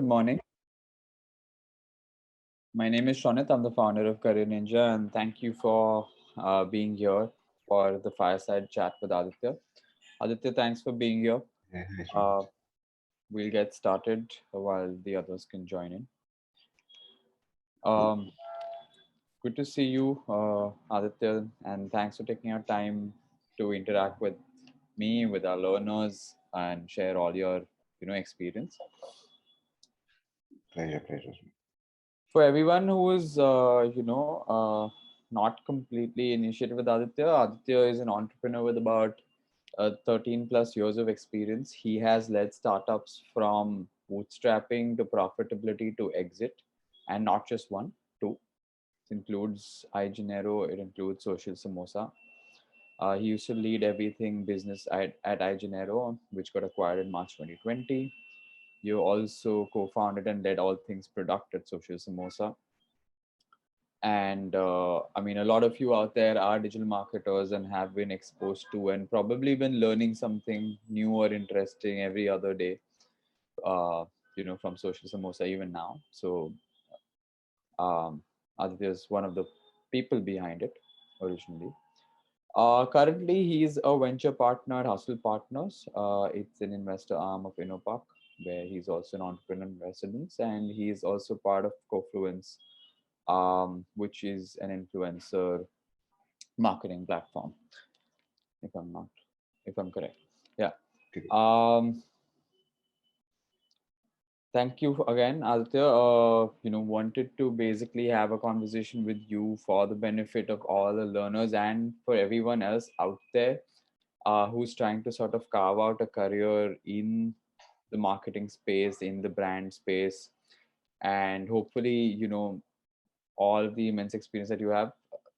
morning. My name is Shonit. I'm the founder of Career Ninja, and thank you for being here for the fireside chat with Aditya. Aditya, thanks for being here. Yeah, hi, Shravan. Uh, we'll get started while the others can join in. Cool. Um, Good to see you, Aditya, and thanks for taking your time to interact with me, with our learners, and share all your experience. Pleasure. For everyone who is not completely initiated with Aditya is an entrepreneur with about 13 plus years of experience. He has led startups from bootstrapping to profitability to exit, and not just one, two. It includes iGenero, it includes Social Samosa. He used to lead everything business at iGenero, which got acquired in March 2020. You also co-founded and led all things product at Social Samosa. And I mean, a lot of you out there are digital marketers and have been exposed to and probably been learning something new or interesting every other day, uh, from Social Samosa even now. So um, Aditya is one of the people behind it originally. Currently, he's a venture partner at Hustle Partners. It's an investor arm of InnoPark, where he's also an entrepreneur in residence, and he's also part of Confluence, which is an influencer marketing platform, if I'm not, if I'm correct. Yeah. Okay. Um, Thank you again, Aditya. Wanted to basically have a conversation with you for the benefit of all the learners and for everyone else out there who's trying to sort of carve out a career in the marketing space, in the brand space, and hopefully, all the immense experience that you have,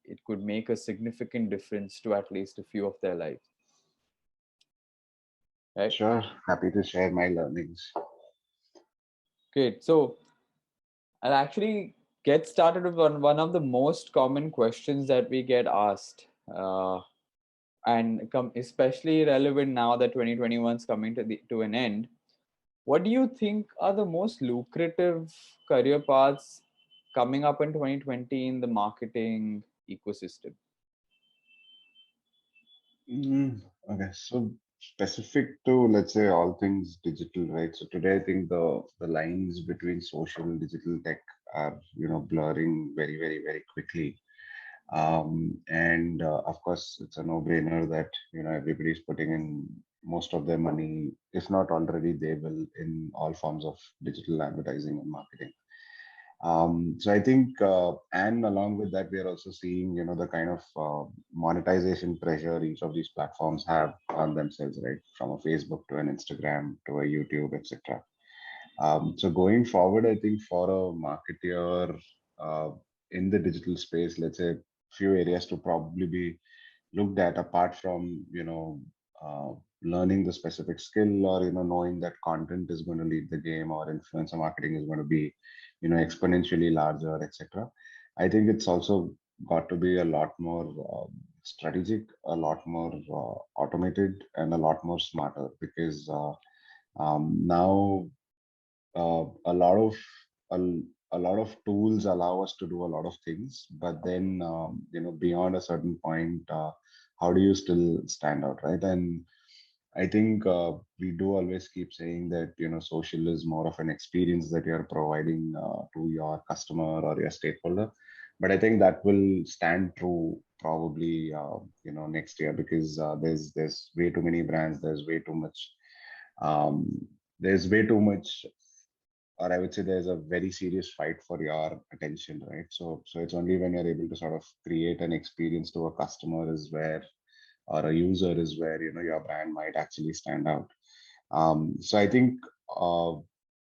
it could make a significant difference to at least a few of their lives, right? Sure. Happy to share my learnings. Great. So I'll actually get started with one of the most common questions that we get asked, and especially relevant now that 2021 is coming to an end. What do you think are the most lucrative career paths coming up in 2020 in the marketing ecosystem? Mm, okay. So specific to, let's say, all things digital, right? So today, I think the lines between social and digital tech are, blurring very quickly. And of course, it's a no-brainer that, everybody's putting in most of their money, if not already, they will in all forms of digital advertising and marketing. So I think, and along with that, we are also seeing, the kind of monetization pressure each of these platforms have on themselves, right? From a Facebook to an Instagram to a YouTube, etc. So going forward, I think for a marketeer in the digital space, let's say few areas to probably be looked at apart from, uh, learning the specific skill or, knowing that content is going to lead the game or influencer marketing is going to be, exponentially larger, etc. I think it's also got to be a lot more strategic, a lot more automated, and a lot more smarter because now a lot of a, a lot of tools allow us to do a lot of things, but then beyond a certain point, how do you still stand out, right? And I think we do always keep saying that social is more of an experience that you are providing to your customer or your stakeholder, but I think that will stand true probably next year because there's way too many brands, um, there's way too much, or I would say there's a very serious fight for your attention, right? So it's only when you're able to sort of create an experience to a customer is where, or a user is where, your brand might actually stand out. So I think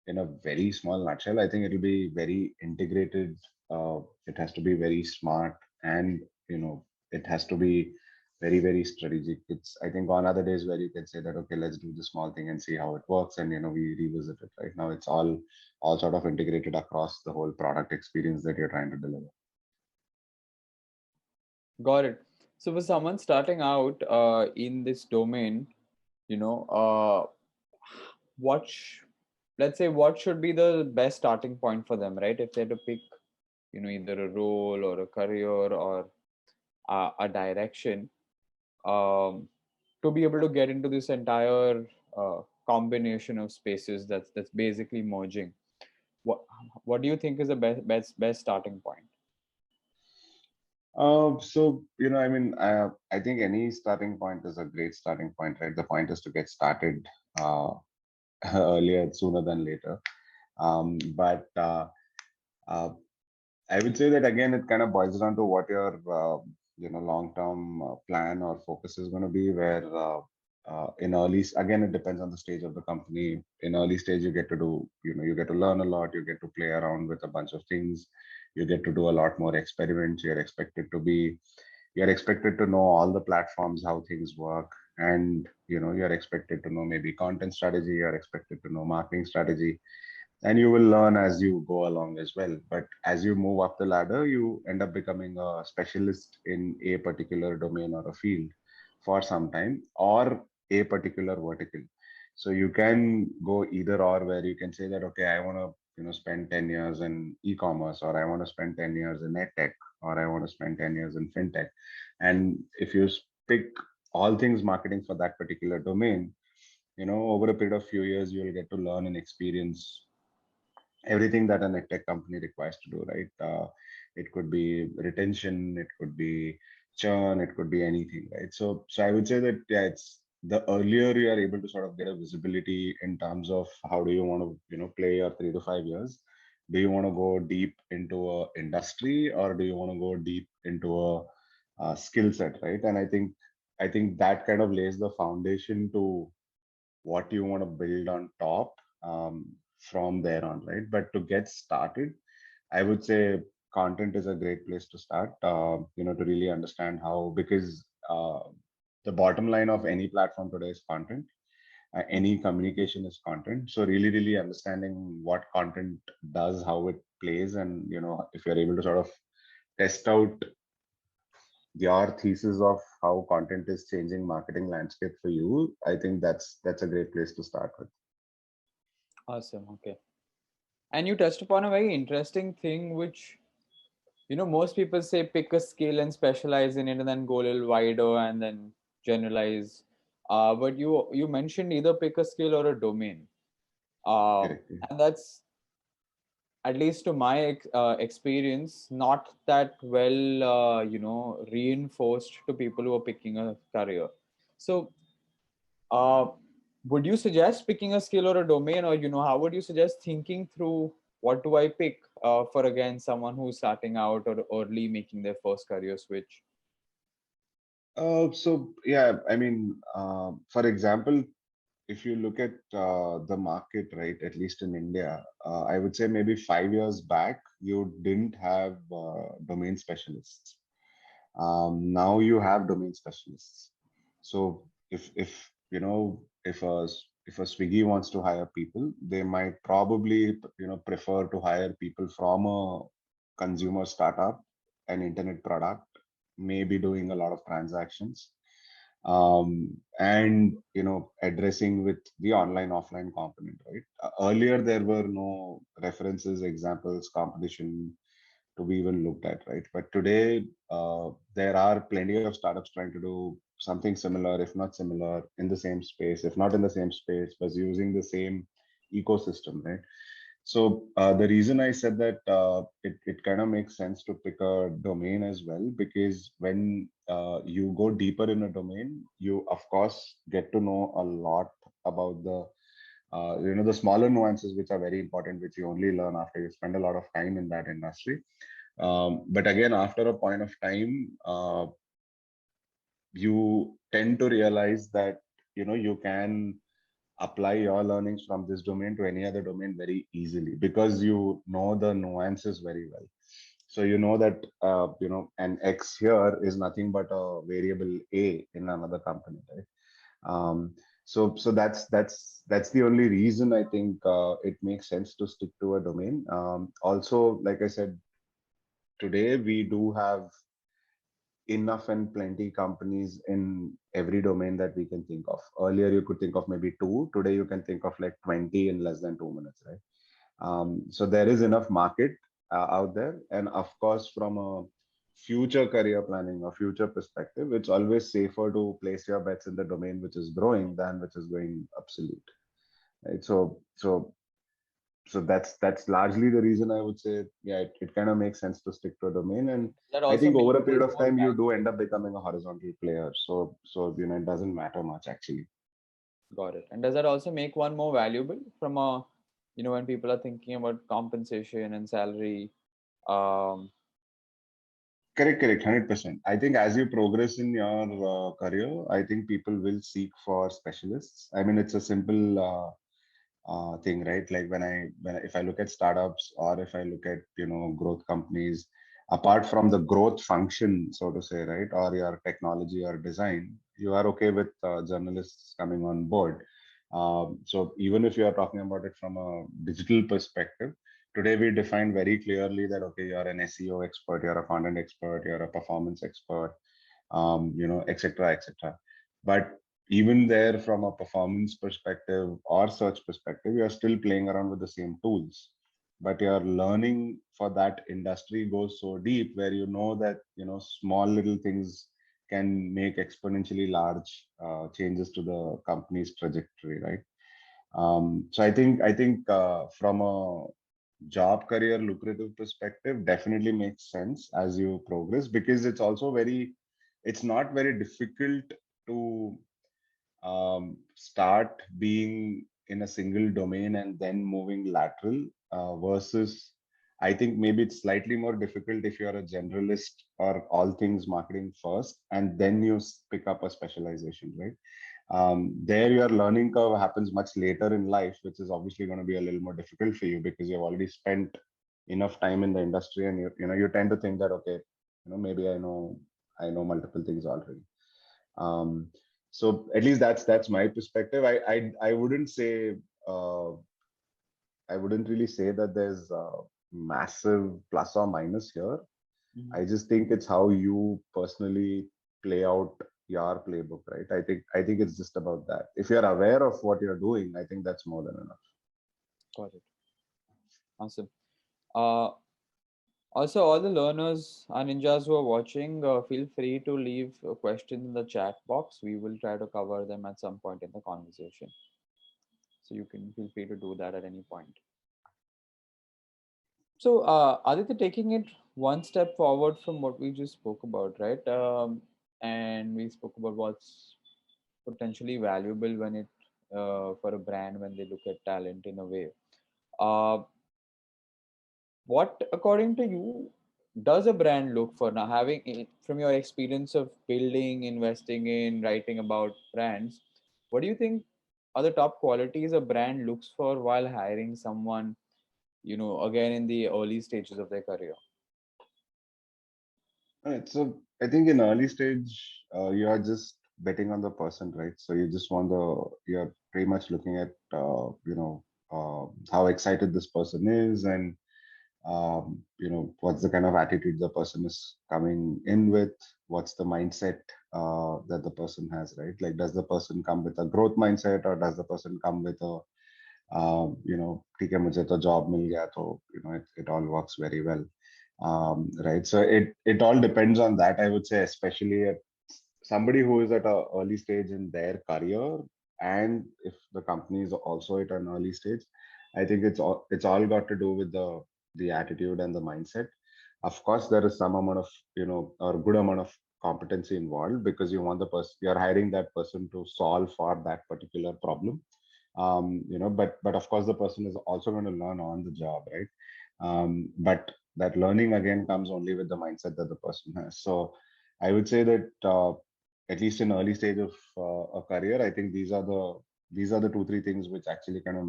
in a very small nutshell, I think it'll be very integrated. It has to be very smart, and it has to be very strategic. It's, I think, on other days where you can say that okay, let's do the small thing and see how it works, and we revisit it. Right now, it's all sort of integrated across the whole product experience that you're trying to deliver. Got it. So for someone starting out in this domain, you know, what let's say what should be the best starting point for them, right? If they had to pick, either a role or a career or a direction, um, to be able to get into this entire combination of spaces that's basically merging. What what do you think is the best starting point? So, I mean, I think any starting point is a great starting point, right? The point is to get started earlier, sooner than later. But uh, I would say that again, it kind of boils down to what your long-term plan or focus is going to be. Where in early, again, it depends on the stage of the company. In early stage, you get to do, you get to learn a lot. You get to play around with a bunch of things. You get to do a lot more experiments. You're expected to know all the platforms, how things work, and you're expected to know maybe content strategy. You're expected to know marketing strategy, and you will learn as you go along as well. But as you move up the ladder, you end up becoming a specialist in a particular domain or a field for some time, or a particular vertical. So you can go either or, where you can say that, okay, I want to spend 10 years in e-commerce, or I want to spend 10 years in edtech, or I want to spend 10 years in fintech. And if you pick all things marketing for that particular domain, over a period of few years, you will get to learn and experience everything that an tech company requires to do, right? It could be retention, it could be churn, it could be anything, right? So I would say that, yeah, it's the earlier you are able to sort of get a visibility in terms of how do you want to, play your 3 to 5 years. Do you want to go deep into a industry, or do you want to go deep into a skill set, right? And I think that kind of lays the foundation to what you want to build on top, from there on, right? But to get started, I would say content is a great place to start, to really understand how, because the bottom line of any platform today is content. Any communication is content. So really, really understanding what content does, how it plays, and if you're able to sort of test out your thesis of how content is changing marketing landscape for you, I think that's a great place to start with. Awesome. Okay. And you touched upon a very interesting thing, which, most people say pick a skill and specialize in it and then go a little wider and then generalize. But you mentioned either pick a skill or a domain. Correct. And that's, at least to my experience, not that well, reinforced to people who are picking a career. So, uh, would you suggest picking a skill or a domain, or how would you suggest thinking through what do I pick for, again, someone who's starting out or early making their first career switch? So yeah, I mean, for example, if you look at the market, right, at least in India, I would say maybe 5 years back, you didn't have domain specialists. Now you have domain specialists. So if if a Swiggy wants to hire people, they might probably prefer to hire people from a consumer startup, an internet product, maybe doing a lot of transactions, and addressing with the online offline component, right? Earlier there were no references, examples, competition to be even looked at, right? But today, there are plenty of startups trying to do something similar, if not similar, in the same space, if not in the same space, but using the same ecosystem, right? So the reason I said that, it kind of makes sense to pick a domain as well, because when you go deeper in a domain, you of course get to know a lot about the smaller nuances, which are very important, which you only learn after you spend a lot of time in that industry. But again, after a point of time, you tend to realize that you can apply your learnings from this domain to any other domain very easily, because you know the nuances very well. So you know that an X here is nothing but a variable A in another company, right? Um, so that's the only reason I think it makes sense to stick to a domain. Also, like I said, today we do have enough and plenty companies in every domain that we can think of. Earlier, you could think of maybe two. Today, you can think of like 20 in less than 2 minutes, right? So there is enough market out there. And of course, from a future career planning or future perspective, it's always safer to place your bets in the domain which is growing than which is going obsolete. Right? So that's largely the reason I would say, yeah, it kind of makes sense to stick to a domain. And That I also think over makes a period it of more time, you do valuable. end up becoming a horizontal player. So it doesn't matter much actually. Got it. And does that also make one more valuable from a, when people are thinking about compensation and salary? Um, Correct, 100%. I think as you progress in your career, I think people will seek for specialists. I mean, it's a simple thing, right? Like if I look at startups or if I look at growth companies, apart from the growth function, so to say, right, or your technology or design, you are okay with journalists coming on board. So even if you are talking about it from a digital perspective, today we define very clearly that okay, you're an SEO expert, you're a content expert, you're a performance expert, etc., etc. But even there, from a performance perspective or search perspective, you're still playing around with the same tools. But your learning for that industry goes so deep, where you know that small little things can make exponentially large changes to the company's trajectory, right? So I think from a job career lucrative perspective definitely makes sense as you progress, because it's not very difficult to start being in a single domain and then moving lateral, versus I think maybe it's slightly more difficult if you're a generalist or all things marketing first and then you pick up a specialization, right? There your learning curve happens much later in life, which is obviously going to be a little more difficult for you because you've already spent enough time in the industry, and you tend to think that okay, maybe I know multiple things already. um, so at least that's my perspective. I wouldn't say uh, I wouldn't really say that there's a massive plus or minus here. Mhm. I just think it's how you personally play out your playbook, right? I think it's just about that. If you're aware of what you're doing, I think that's more than enough. Got it. Awesome. Uh, Also, all the learners and ninjas who are watching, feel free to leave a question in the chat box. We will try to cover them at some point in the conversation. So you can feel free to do that at any point. So, Aditya, taking it one step forward from what we just spoke about, right? And we spoke about what's potentially valuable when it for a brand when they look at talent in a way. Uh, what, according to you, does a brand look for now? From your experience of building, investing in, writing about brands, what do you think are the top qualities a brand looks for while hiring someone? Again in the early stages of their career. All right. So I think in early stage, you are just betting on the person, right? So you're pretty much looking at, how excited this person is, and what's the kind of attitude the person is coming in with, what's the mindset that the person has, right? Like, does the person come with a growth mindset, or does the person come with a, ठीक है मुझे तो job मिल गया, तो it all works very well. Right. So it all depends on that, I would say, especially at somebody who is at a early stage in their career, and if the company is also at an early stage, I think it's all got to do with the attitude and the mindset. Of course, there is some amount of or good amount of competency involved, because you want the person, you're hiring that person to solve for that particular problem. But of course the person is also going to learn on the job, right? But that learning again comes only with the mindset that the person has. So I would say that at least in early stage of a career, I think these are the 2 3 things which actually kind of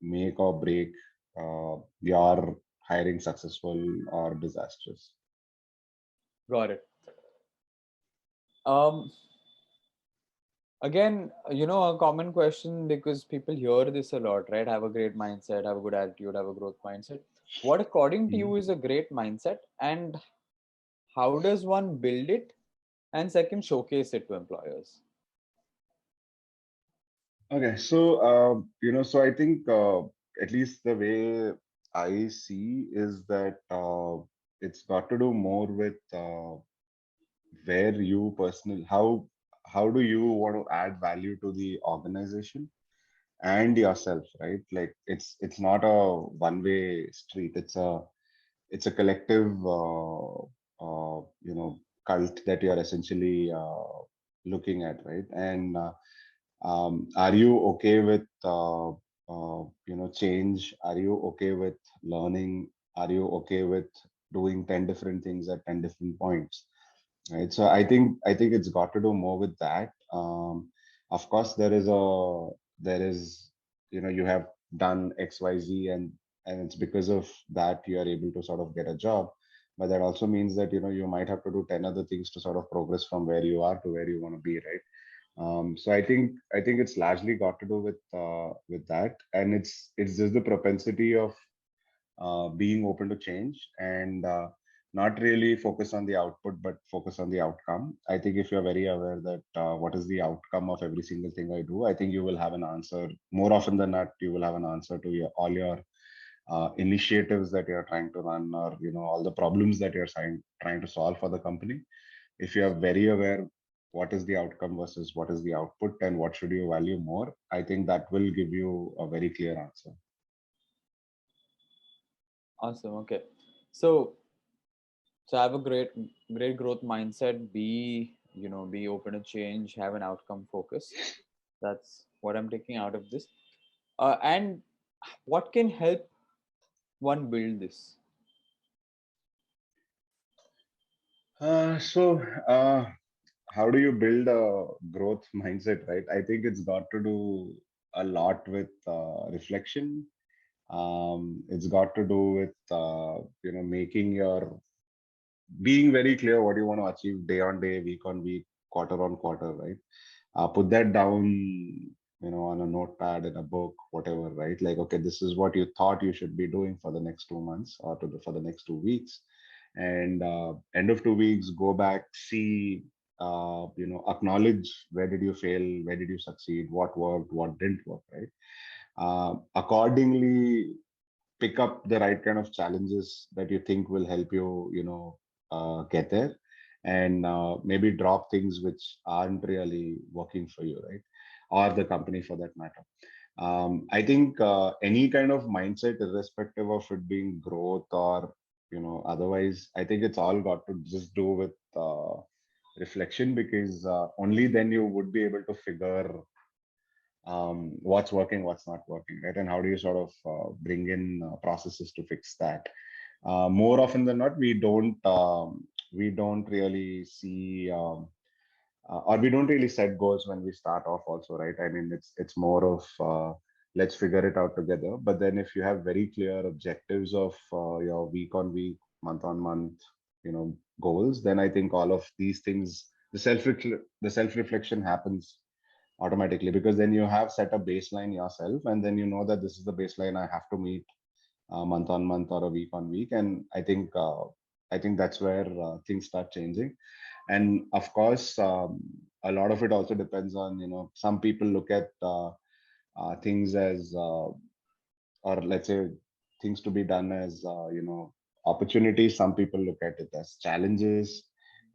make or break your hiring successful or disastrous. Got it. um Again, a common question, because people hear this a lot, right? Have a great mindset, have a good attitude, have a growth mindset. What, according to Mhm. you, is a great mindset, and how does one build it? and second, showcase it to employers. Okay, so so I think at least the way I see is that it's got to do more with where you personally how do you want to add value to the organization and yourself, right? Like it's not a one-way street. It's a collective cult that you're essentially looking at, right? And are you okay with change? Are you okay with learning? Are you okay with doing 10 different things at 10 different points? Right. So I think it's got to do more with that. Of course, there is you have done XYZ, and it's because of that you are able to sort of get a job. But that also means that you might have to do 10 other things to sort of progress from where you are to where you want to be, right? So I think it's largely got to do with that, and it's just the propensity of being open to change, and not really focus on the output but focus on the outcome. I think if you're very aware that what is the outcome of every single thing I do, I think you will have an answer. More often than not, you will have an answer to all your initiatives that you're trying to run, or all the problems that you're trying to solve for the company. If you are very aware what is the outcome versus what is the output and what should you value more, I think that will give you a very clear answer. Awesome. Okay. So so have a great growth mindset. Be open to change. Have an outcome focus. That's what I'm taking out of this. And what can help one build this? So, how do you build a growth mindset, right? I think it's got to do a lot with reflection. It's got to do with making your being very clear what you want to achieve day on day, week on week, quarter on quarter, right? Put that down, on a notepad, in a book, whatever, right? Like, okay, this is what you thought you should be doing for the next 2 months, or for the next 2 weeks. And end of 2 weeks, go back, see, acknowledge where did you fail, where did you succeed, what worked, what didn't work, right? Accordingly, pick up the right kind of challenges that you think will help you, get there, and maybe drop things which aren't really working for you, right? Or the company for that matter. I think any kind of mindset, irrespective of it being growth or otherwise, I think it's all got to just do with reflection, because only then you would be able to figure what's working, what's not working, right? And how do you sort of bring in processes to fix that? More often than not, we don't really see or we don't really set goals when we start off also, right? I mean, it's more of let's figure it out together. But then if you have very clear objectives of your week on week, month on month, goals, then I think all of these things, the self reflection happens automatically, because then you have set a baseline yourself, and then you know that this is the baseline I have to meet month on month or a week on week. And I think that's where things start changing. And of course, a lot of it also depends on, some people look at things as or let's say things to be done as opportunities. Some people look at it as challenges.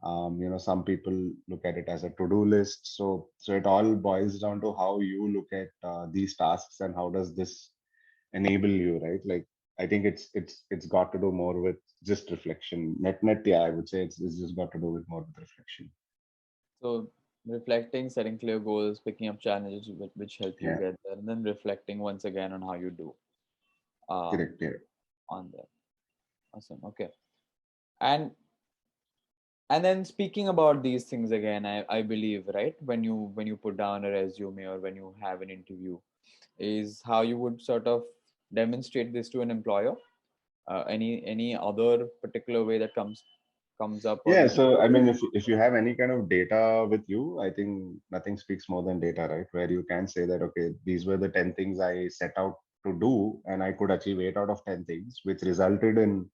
Some people look at it as a to-do list. So it all boils down to how you look at these tasks, and how does this enable you, right? Like, I think it's got to do more with just reflection. Net, yeah, I would say it's just got to do with more with reflection. So reflecting, setting clear goals, picking up challenges which help you Yeah, get there, and then reflecting once again on how you do um, correct. Yeah. on that. Awesome. Okay. And and then speaking about these things again, I believe, right, when you put down a resume or when you have an interview, is how you would sort of demonstrate this to an employer. Any other particular way that comes up or Yeah, maybe. so I mean, if you have any kind of data with you, I think nothing speaks more than data, right? Where you can say that, okay, these were the 10 things I set out to do, and I could achieve 8 out of 10 things, which resulted in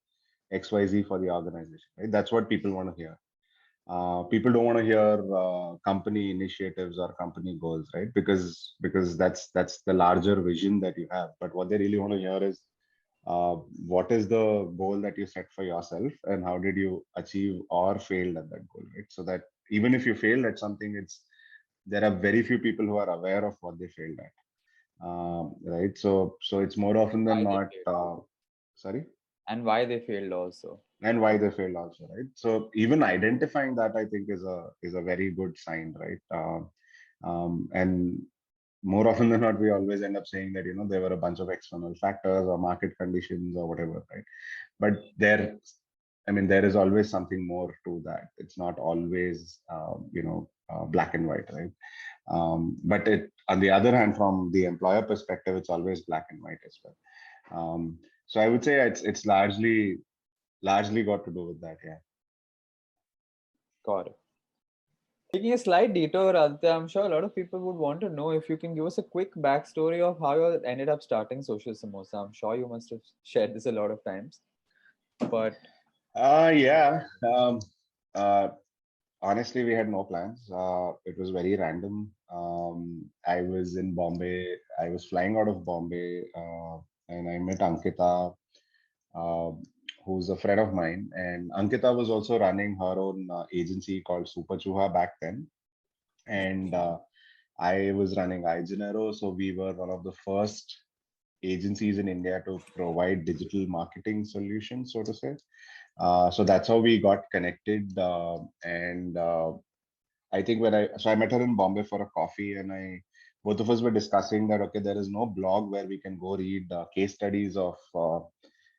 XYZ for the organization, right? That's what people want to hear. People don't want to hear company initiatives or company goals, right? Because that's the larger vision that you have. But what they really want to hear is what is the goal that you set for yourself, and how did you achieve or failed at that goal, right? So that even if you failed at something, it's there are very few people who are aware of what they failed at, right? So it's more often than Why they not. failed, Sorry. and why they failed also. And why they failed also, right? So even identifying that, I think, is a very good sign, right? And more often than not, we always end up saying that, there were a bunch of external factors or market conditions or whatever, right? But I mean, there is always something more to that. It's not always black and white, right? But on the other hand, from the employer perspective, it's always black and white as well. So I would say it's largely got to do with that. Yeah. Got it. Taking a slight detour, Aditya, I'm sure a lot of people would want to know if you can give us a quick backstory of how you ended up starting Social Samosa. I'm sure you must have shared this a lot of times, but Yeah. Uh, Honestly, we had no plans. It was very random. I was in Bombay. I was flying out of Bombay, and I met Ankita, uh, who's a friend of mine. And Ankita was also running her own agency called Super Chuha back then. And I was running iGenero. So we were one of the first agencies in India to provide digital marketing solutions, so to say. So that's how we got connected. And I think I met her in Bombay for a coffee, and both of us were discussing that, okay, there is no blog where we can go read case studies of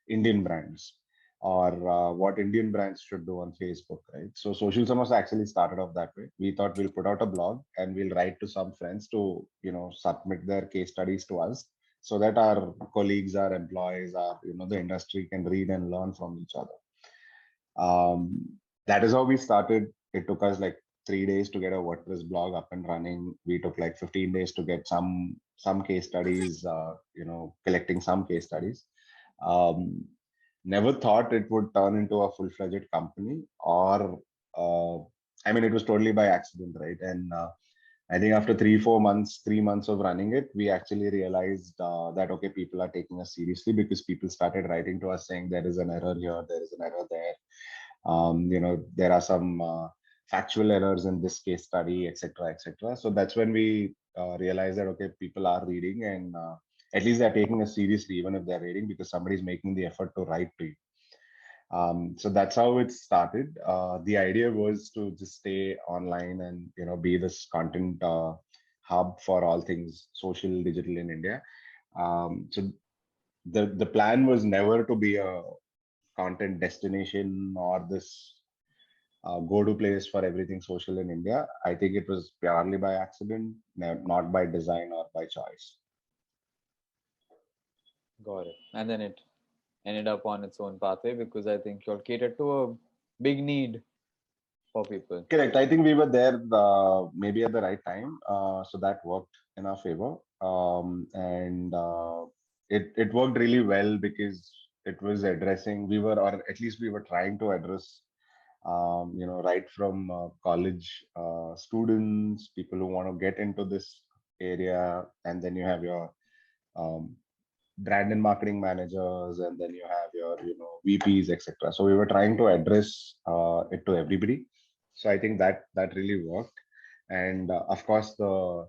Indian brands, or what Indian brands should do on Facebook, right? So Social Samosa actually started off that way. We thought we'll put out a blog and we'll write to some friends to, submit their case studies to us, so that our colleagues, our employees, the industry can read and learn from each other. That is how we started. It took us like 3 days to get a WordPress blog up and running. We took like 15 days to get some case studies, collecting some case studies. Um, Never thought it would turn into a full-fledged company, or I mean, it was totally by accident, right? And I think after 3 months of running it, we actually realized that, okay, people are taking us seriously, because people started writing to us saying there is an error here, there is an error there. There are some factual errors in this case study, etc., etc. So that's when we realized that, okay, people are reading, and at least they're taking us seriously, even if they're reading, because somebody's making the effort to write to you. So that's how it started. The idea was to just stay online and be this content hub for all things social digital in India. So the plan was never to be a content destination or this go-to place for everything social in India. I think it was purely by accident, not by design or by choice. got it. And then it ended up on its own pathway because I think you'll cater to a big need for people. Correct. I think we were there maybe at the right time, so that worked in our favor, and it worked really well because it was addressing. We were, or at least we were trying to address, right from college students, people who want to get into this area, and then you have your um, brand and marketing managers, and then you have your VPs, etc. So we were trying to address it to everybody. So I think that really worked. And of course, the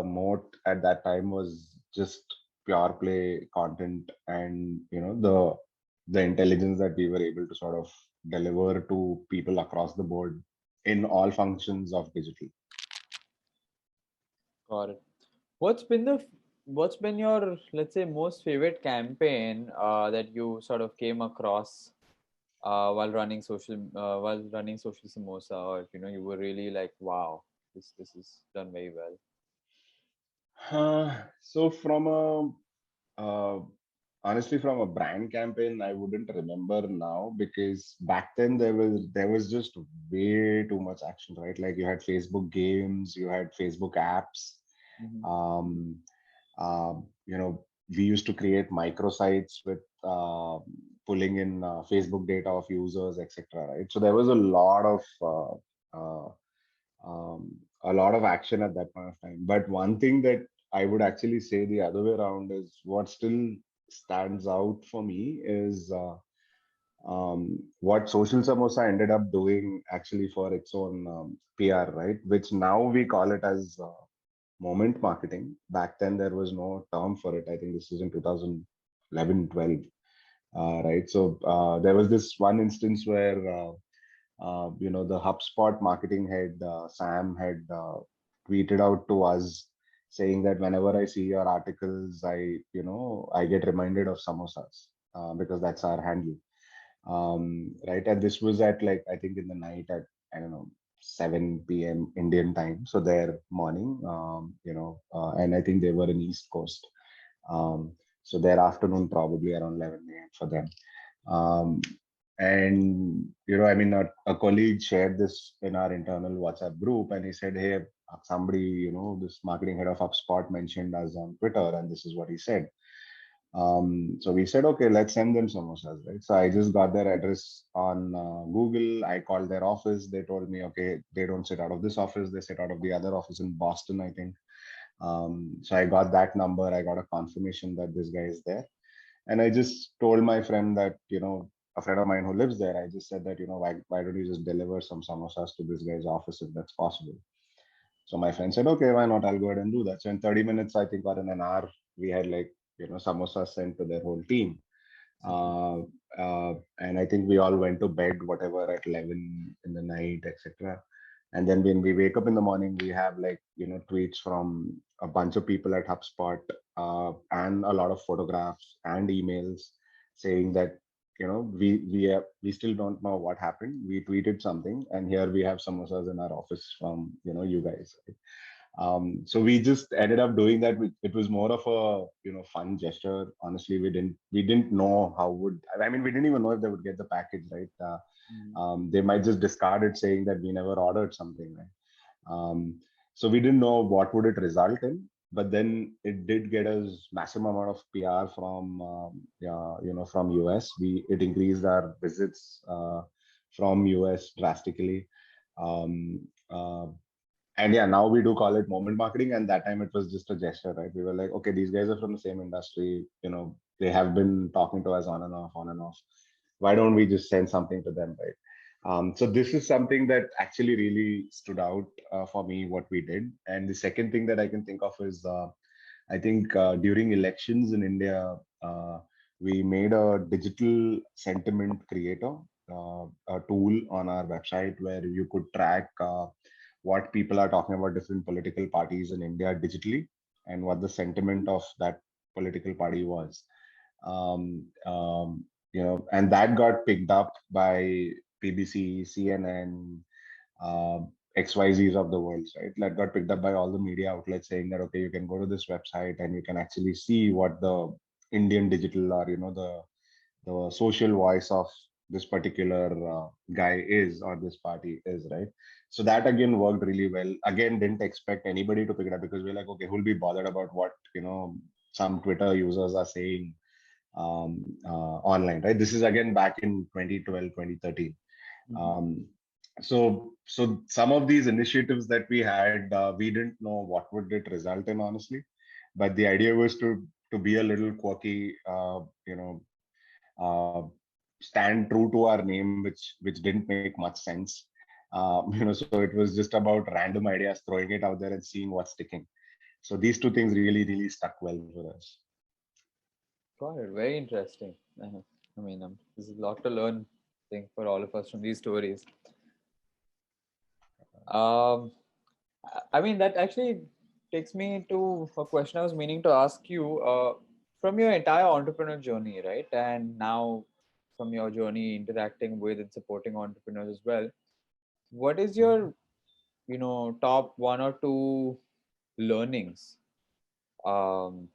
moat at that time was just pure play content, and the intelligence that we were able to sort of deliver to people across the board in all functions of digital. Got it. What's been your, let's say, most favorite campaign that you sort of came across while running Social Samosa, or you were really like, wow, this is done very well. So uh, honestly, from a brand campaign, I wouldn't remember now, because back then there was just way too much action, right? Like you had Facebook games, you had Facebook apps. Mm-hmm. Um, we used to create microsites with pulling in Facebook data of users, etc. Right. So there was a lot of a lot of action at that point of time. But one thing that I would actually say the other way around is what still stands out for me is what Social Samosa ended up doing actually for its own PR, right? Which now we call it as moment marketing. Back then, there was no term for it. I think this is in 2011, 12, right? So there was this one instance where the HubSpot marketing head, Sam, had tweeted out to us saying that whenever I see your articles, I get reminded of samosas because that's our handle, right? And this was at, like, I think in the night at, I don't know, 7 p.m. Indian time, so their morning, and I think they were in East Coast, so their afternoon probably around 11 a.m. for them. um, and I mean, a colleague shared this in our internal WhatsApp group, and he said, "Hey, somebody, this marketing head of HubSpot mentioned us on Twitter, and this is what he said." So we said, okay, let's send them samosas, right? So I just got their address on Google. I called their office. They told me, okay, they don't sit out of this office. They sit out of the other office in Boston, I think. So I got that number. I got a confirmation that this guy is there. And I just told my friend that, a friend of mine who lives there, I just said that, why don't you just deliver some samosas to this guy's office if that's possible? So my friend said, okay, why not? I'll go ahead and do that. So in 30 minutes, I think, or in an hour, we had, like, samosas sent to their whole team. Uh, and I think we all went to bed, whatever, at 11 in the night, etc. And then when we wake up in the morning, we have, like, tweets from a bunch of people at HubSpot, and a lot of photographs and emails saying that, we still don't know what happened. We tweeted something, and here we have samosas in our office from, you guys. So we just ended up doing that. It was more of a, fun gesture. Honestly, we didn't know how would, I mean, we didn't even know if they would get the package, right? They might just discard it saying that we never ordered something, right? So we didn't know what would it result in, but then it did get us massive amount of PR from, yeah, from US. It increased our visits from US drastically. Um, uh, and yeah, now we do call it moment marketing. And that time it was just a gesture, right? We were like, okay, these guys are from the same industry. They have been talking to us on and off, on and off. Why don't we just send something to them, right? So this is something that actually really stood out for me, what we did. And the second thing that I can think of is, I think during elections in India, we made a digital sentiment creator, a tool on our website where you could track what people are talking about different political parties in India digitally, and what the sentiment of that political party was. And that got picked up by BBC, CNN, uh, XYZs of the world, right? That got picked up by all the media outlets saying that, okay, you can go to this website and you can actually see what the Indian digital, or, the social voice of this particular guy is, or this party is, right? So that again worked really well. Again, didn't expect anybody to pick it up because we're like, okay, who'll be bothered about what, some Twitter users are saying online, right? This is again back in 2012, 2013. Um, so some of these initiatives that we had, we didn't know what would it result in, honestly. But the idea was to be a little quirky, uh, stand true to our name, which didn't make much sense. So it was just about random ideas, throwing it out there and seeing what's sticking. So these two things really, really stuck well for us. Got it. Very interesting. I mean, there's a lot to learn, I think, for all of us from these stories. Um, I mean, that actually takes me to a question I was meaning to ask you. From your entire entrepreneur journey, right? And now from your journey interacting with and supporting entrepreneurs as well, what is your, top one or two learnings um,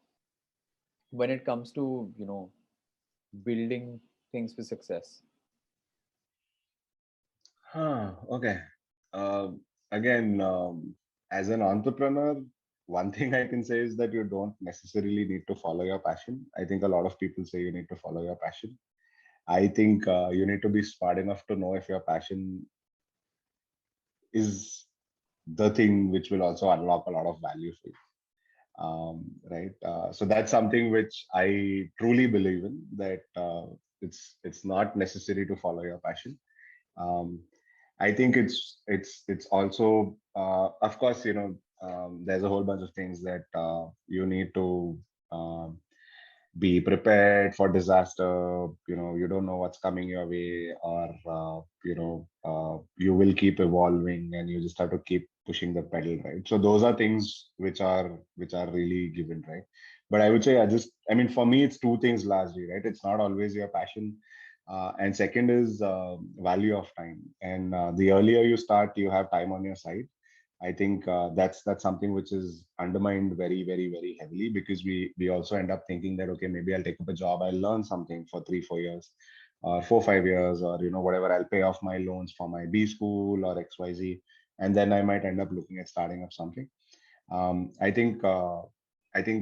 when it comes to, building things for success? Okay. Again, as an entrepreneur, one thing I can say is that you don't necessarily need to follow your passion. I think a lot of people say you need to follow your passion. I think you need to be smart enough to know if your passion is the thing which will also unlock a lot of value for you. Right. So that's something which I truly believe in, that it's not necessary to follow your passion. Um, I think it's also of course, there's a whole bunch of things that you need to um, be prepared for disaster. You don't know what's coming your way, or you will keep evolving, and you just have to keep pushing the pedal, right? So those are things which are really given, right? But I would say, I mean, for me, it's two things largely, right? It's not always your passion, and second is value of time. And the earlier you start, you have time on your side. I think that's something which is undermined very, very, very heavily, because we also end up thinking that, okay, maybe I'll take up a job, I'll learn something for 3-4 years, or 4-5 years, or whatever. I'll pay off my loans for my B school or XYZ, and then I might end up looking at starting up something. I think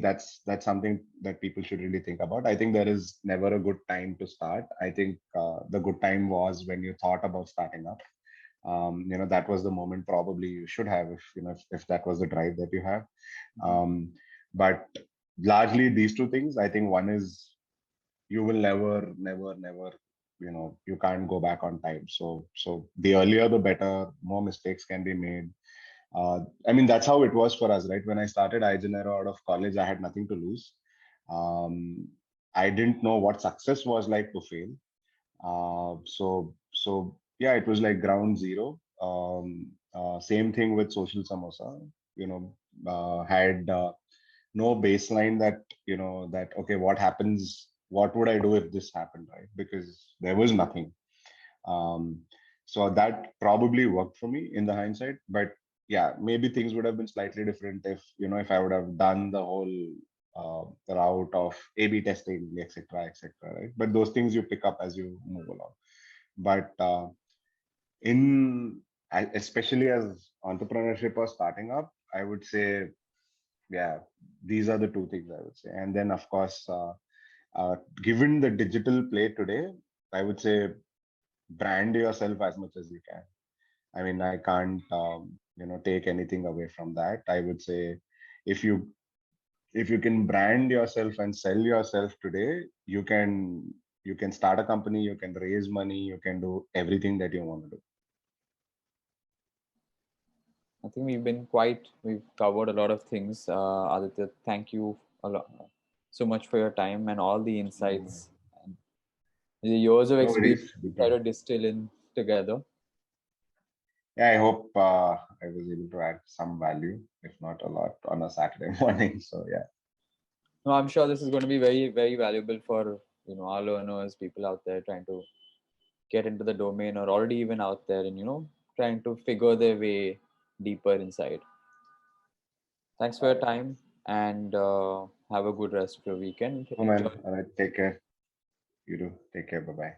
that's something that people should really think about. I think there is never a good time to start. I think the good time was when you thought about starting up. That was the moment probably you should have, if that was the drive that you have. But largely these two things, I think one is, you will never, you can't go back on time. So the earlier the better. More mistakes can be made. I mean, that's how it was for us, right? When I started iGenero out of college, I had nothing to lose. I didn't know what success was like to fail. So yeah, it was like ground zero. Same thing with Social Samosa. Had no baseline, that okay, what happens? What would I do if this happened, right? Because there was nothing. Um, so that probably worked for me in the hindsight. But yeah, maybe things would have been slightly different if I would have done the whole route of A/B testing, etc., etc. Right? But those things you pick up as you move along. But in especially as entrepreneurship or starting up, I would say, yeah, these are the two things I would say. And then of course, given the digital play today, I would say brand yourself as much as you can. I mean, I can't take anything away from that. I would say, if you can brand yourself and sell yourself today, you can start a company, you can raise money, you can do everything that you want to do. I think we've covered a lot of things. Aditya, thank you so much for your time and all the insights and the years of No experience worries. try to distill in together. Yeah, I hope I was able to add some value, if not a lot, on a Saturday morning. So yeah. No, I'm sure this is going to be very, very valuable for our learners, people out there trying to get into the domain, or already even out there and trying to figure their way deeper inside. Thanks for your time, and have a good rest of your weekend. Oh Enjoy. man, all right, take care. You do. Take care. Bye bye.